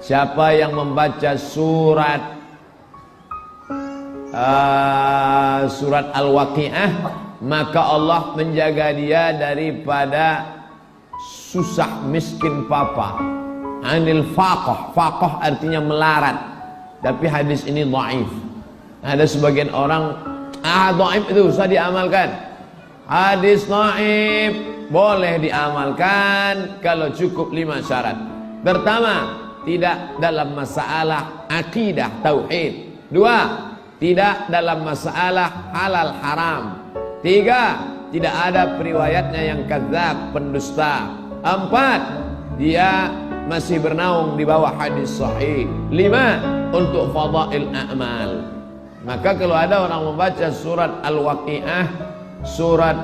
Siapa yang membaca surat Al-Waqi'ah, maka Allah menjaga dia daripada susah miskin papa. Anil faqah. Faqah artinya melarat. Tapi hadis ini dhaif. Ada sebagian orang, dhaif itu usah diamalkan. Hadis dhaif boleh diamalkan kalau cukup 5 syarat. Pertama, tidak dalam masalah akidah tauhid. 2, tidak dalam masalah halal haram. 3, tidak ada periwayatnya yang kadzab, pendusta. 4, dia masih bernaung di bawah hadis sahih. 5, untuk fadail a'mal. Maka kalau ada orang membaca surat Al-Waqi'ah, surat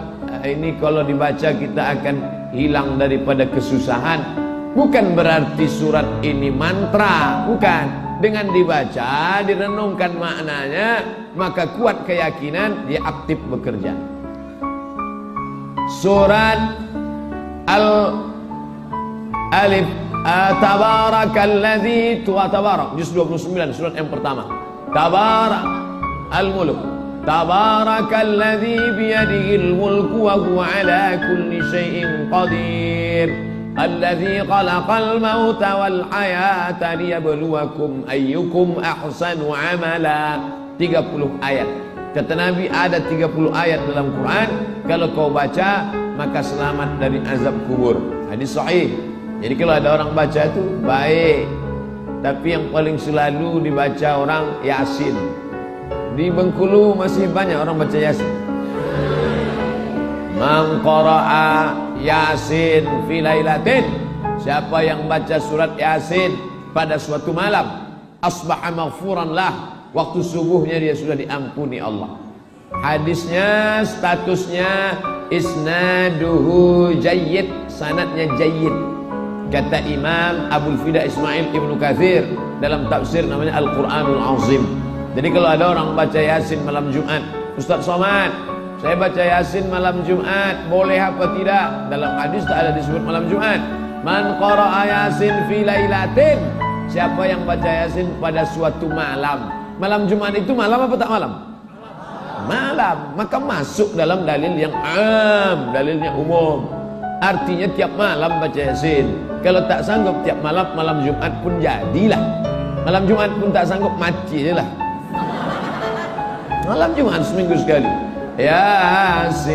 ini kalau dibaca kita akan hilang daripada kesusahan. Bukan berarti surat ini mantra, bukan. Dengan dibaca, direnungkan maknanya, maka kuat keyakinan dia aktif bekerja. Surat Al-Alif, Tabarakalladzi tabarak, juz 29, surat yang pertama. Tabarak Al-Mulk. Tabarakalladzi biyadihil mulku wa huwa ala kulli syai'in qadir. Alladzi khalaqal mauta wal hayata liyabluwakum ayyukum ahsanu amala. 30 ayat. Kata Nabi ada 30 ayat dalam Quran. Kalau kau baca maka selamat dari azab kubur. Hadis sahih. Jadi kalau ada orang baca itu baik. Tapi yang paling selalu dibaca orang Yasin. Di Bengkulu masih banyak orang baca Yasin. Man qara'a Yasin fi lailatin, siapa yang baca surat Yasin pada suatu malam, asbaha maghfuran lah, waktu subuhnya dia sudah diampuni Allah. Hadisnya, statusnya isnaduhu jayyid, sanadnya jayyid. Kata Imam Abul Fida Ismail Ibnu Katsir dalam tafsir namanya Al-Qur'anul Azim. Jadi kalau ada orang baca Yasin malam Jumat, Ustaz Somad, saya baca Yasin malam Jumat, boleh apa tidak? Dalam hadis tak ada disebut malam Jumat. Man qara'a Yasin fi lailatin, siapa yang baca Yasin pada suatu malam. Malam Jumat itu malam apa tak malam? Malam. Maka masuk dalam dalil yang am, dalilnya umum. Artinya tiap malam baca Yasin. Kalau tak sanggup tiap malam, malam Jumat pun jadilah. Malam Jumat pun tak sanggup, mati je lah. Malam Jumat seminggu sekali. Yasin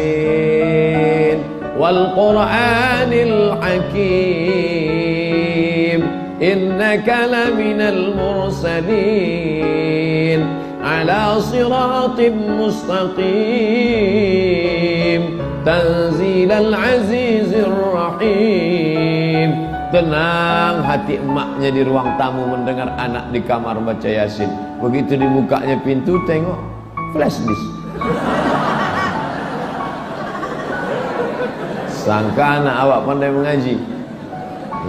wal Qur'anil Hakim innaka laminal mursalin ala siratim mustaqim tanzilal azizir rahim. Tenang hati emaknya di ruang tamu mendengar anak di kamar baca Yasin. Begitu dibukanya pintu, tengok flash disk. Sangka anak awak pandai mengaji.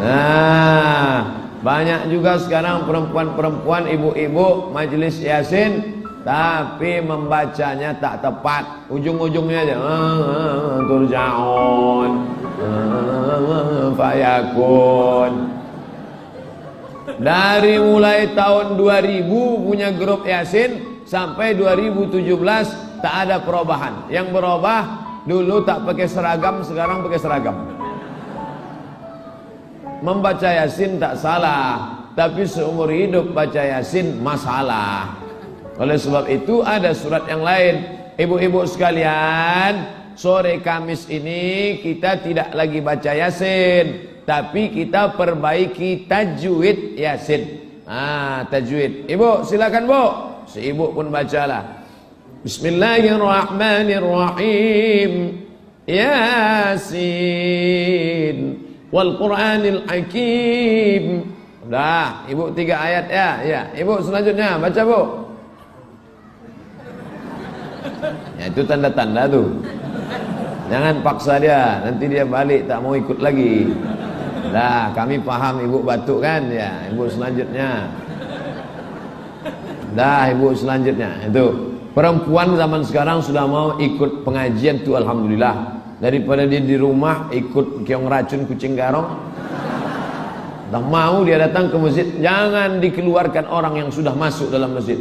Nah, banyak juga sekarang perempuan-perempuan, ibu-ibu majelis Yasin, tapi membacanya tak tepat. Ujung-ujungnya aja turja'un, fayakun. Dari mulai tahun 2000 punya grup Yasin sampai 2017 tak ada perubahan. Yang berubah, dulu tak pakai seragam, sekarang pakai seragam. Membaca Yasin tak salah, tapi seumur hidup baca Yasin masalah. Oleh sebab itu ada surat yang lain. Ibu-ibu sekalian, sore Kamis ini kita tidak lagi baca Yasin, tapi kita perbaiki tajwid Yasin. Tajwid. Ibu silakan bu. Si ibu pun bacalah. Bismillahirrahmanirrahim. Yasin wal Qur'anil Hakim. Udah, ibu 3 ayat ya. Ya, ibu selanjutnya baca bu. Ya, itu tanda-tanda tuh. Jangan paksa dia, nanti dia balik tak mau ikut lagi. Dah, kami paham ibu batuk kan ya. Ibu selanjutnya. Dah, ibu selanjutnya. Itu perempuan zaman sekarang sudah mau ikut pengajian tuh, alhamdulillah. Daripada dia di rumah ikut keong racun kucing garong. Tak mau dia datang ke masjid, jangan dikeluarkan orang yang sudah masuk dalam masjid.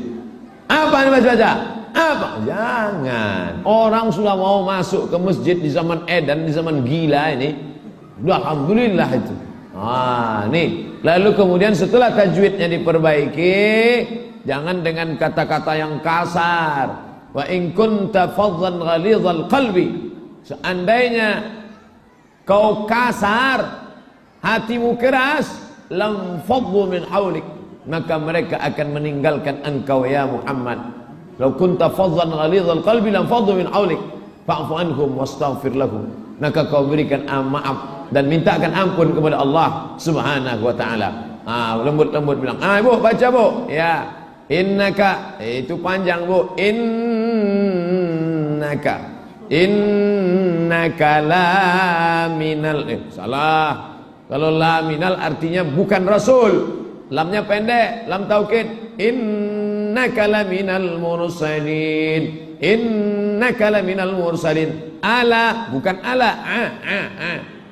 Apa yang baca? Apa? Jangan. Orang sudah mau masuk ke masjid di zaman edan, di zaman gila ini. Alhamdulillah itu. Nih. Lalu kemudian setelah tajwidnya diperbaiki, jangan dengan kata-kata yang kasar. Wa in kunta faddan ghalidhal qalbi. Seandainya kau kasar, hatimu keras, lam faddu min haulik, maka mereka akan meninggalkan engkau ya Muhammad. Law kunta faddan ghalidhal qalbi lam faddu min haulik fa'fu anhum wastaghfir lahum, maka kau berikan maaf dan mintakan ampun kepada Allah Subhanahu wa taala. Lembut-lembut bilang, ibu baca bu. Ya, innaka, itu panjang bu. Innaka la minal, salah. Kalau la minal artinya bukan rasul, lamnya pendek, lam taukid. Innaka la minal mursalin, innaka la minal mursalin. Ala, bukan ala.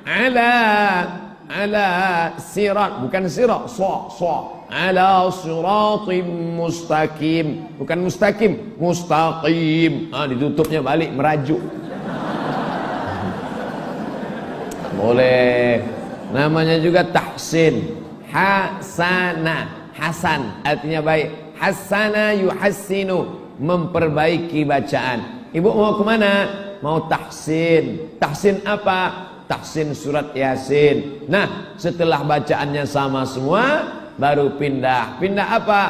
Ala sirat, bukan sirat. Ala siratim mustaqim, bukan mustaqim, mustaqim. Ditutupnya balik, merajuk. Boleh. Namanya juga tahsin. Hasana, hasan artinya baik. Hasana yuhassinu, memperbaiki bacaan. Ibu mau kemana? Mau tahsin. Tahsin apa? Tahsin surat Yasin. Nah, setelah bacaannya sama semua, baru pindah. Pindah apa?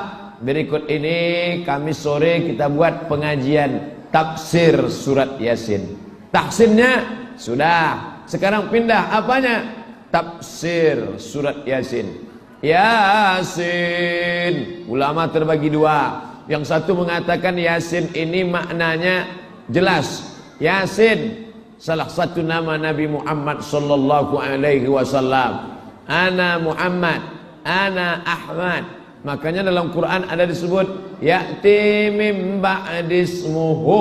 Berikut ini Kamis sore kita buat pengajian tafsir surat Yasin. Tahsinnya sudah. Sekarang pindah apanya? Tafsir surat Yasin. Yasin. Ulama terbagi dua. Yang satu mengatakan Yasin ini maknanya jelas. Yasin salah satu nama Nabi Muhammad sallallahu alaihi wasallam. Ana Muhammad, ana Ahmad. Makanya dalam Quran ada disebut ya'ti mim ba'dismuhu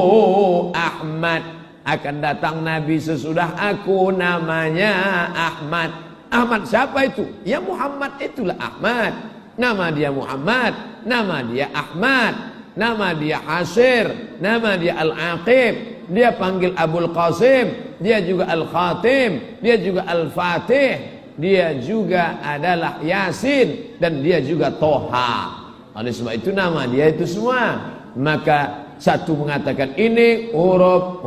Ahmad. Akan datang Nabi sesudah aku, namanya Ahmad. Ahmad siapa itu? Ya Muhammad itulah Ahmad. Nama dia Muhammad, nama dia Ahmad, nama dia Hasir, nama dia Al-Aqib. Dia panggil Abul Qasim, dia juga Al-Khatim, dia juga Al-Fatih, dia juga adalah Yasin, dan dia juga Toha. Oleh sebab itu nama dia itu semua. Maka satu mengatakan ini huruf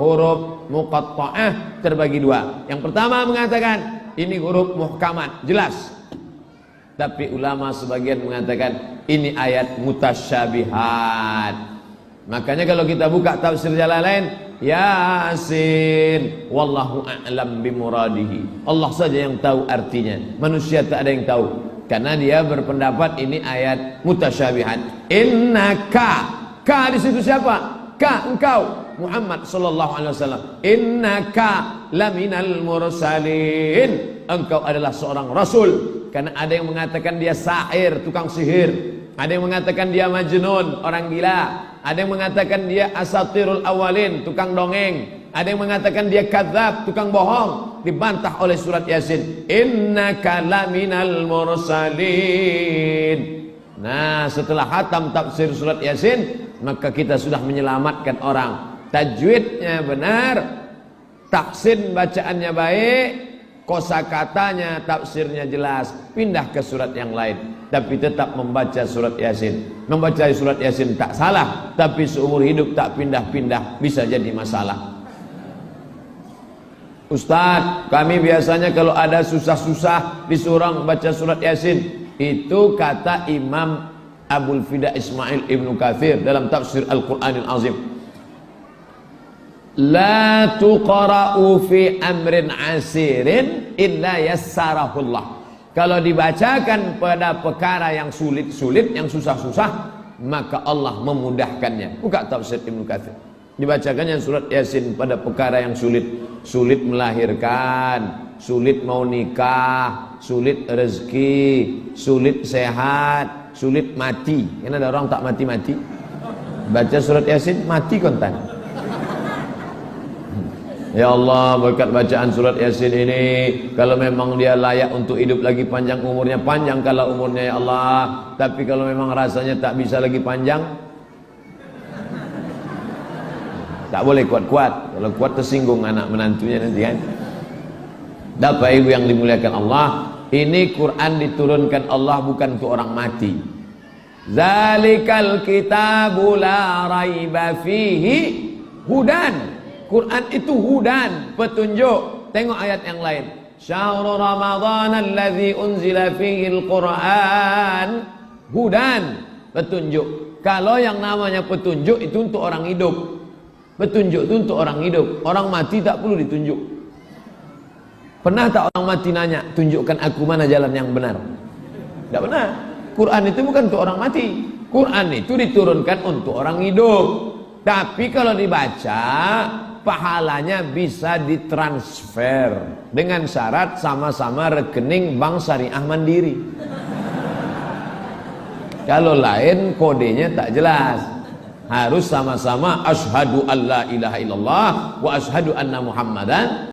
muqatta'ah terbagi dua. Yang pertama mengatakan ini huruf muhkamat, jelas. Tapi ulama sebagian mengatakan ini ayat mutasyabihat. Makanya kalau kita buka tafsir Jalalain, Yasin, wallahu a'lam bimuradihi. Allah saja yang tahu artinya. Manusia tak ada yang tahu. Karena dia berpendapat ini ayat mutasyabihat. Innaka, ka di situ siapa? Ka engkau Muhammad sallallahu alaihi wasallam. Innaka laminal mursalin. Engkau adalah seorang rasul. Karena ada yang mengatakan dia sahir, tukang sihir. Ada yang mengatakan dia majnun, orang gila. Ada yang mengatakan dia asatirul awalin, tukang dongeng. Ada yang mengatakan dia kadzab, tukang bohong. Dibantah oleh surat Yasin. Innaka laminal mursalin. Nah, setelah khatam tafsir surat Yasin, maka kita sudah menyelamatkan orang. Tajwidnya benar, tahsin bacaannya baik, kosakatanya, tafsirnya jelas. Pindah ke surat yang lain, tapi tetap membaca surat Yasin. Membaca surat Yasin tak salah, tapi seumur hidup tak pindah-pindah bisa jadi masalah. Ustaz, kami biasanya kalau ada susah-susah disuruh baca surat Yasin. Itu kata Imam Abul Fida Ismail Ibnu Katsir dalam tafsir Al-Qur'anil Azim. La tuqra'u fi amrin asirin illa yassarahullah. Kalau dibacakan pada perkara yang sulit-sulit, yang susah-susah, maka Allah memudahkannya. Buka tafsir Ibnu Katsir. Dibacakannya surat Yasin pada perkara yang sulit. Sulit melahirkan, sulit mau nikah, sulit rezeki, sulit sehat, sulit mati. Kan ada orang tak mati-mati. Baca surat Yasin, mati kontan. Ya Allah, berkat bacaan surat Yasin ini, kalau memang dia layak untuk hidup lagi panjang umurnya, panjangkanlah umurnya ya Allah. Tapi kalau memang rasanya tak bisa lagi panjang, tak boleh kuat-kuat. Kalau kuat tersinggung anak menantunya nanti kan. Bapak Ibu yang dimuliakan Allah, ini Quran diturunkan Allah bukan untuk orang mati. Zalikal kitabu la raiba fihi hudan. Quran itu hudan, petunjuk. Tengok ayat yang lain. Syahrul Ramadan alladzi unzila fihi al-Quran hudan, petunjuk. Kalau yang namanya petunjuk itu untuk orang hidup. Petunjuk itu untuk orang hidup. Orang mati tak perlu ditunjuk. Pernah tak orang mati nanya, tunjukkan aku mana jalan yang benar? Tidak pernah. Quran itu bukan untuk orang mati. Quran itu diturunkan untuk orang hidup. Tapi kalau dibaca, pahalanya bisa ditransfer dengan syarat sama-sama rekening bank syariah mandiri. Kalau lain kodenya tak jelas. Harus sama-sama asyhadu alla ilaha illallah wa asyhadu anna muhammadan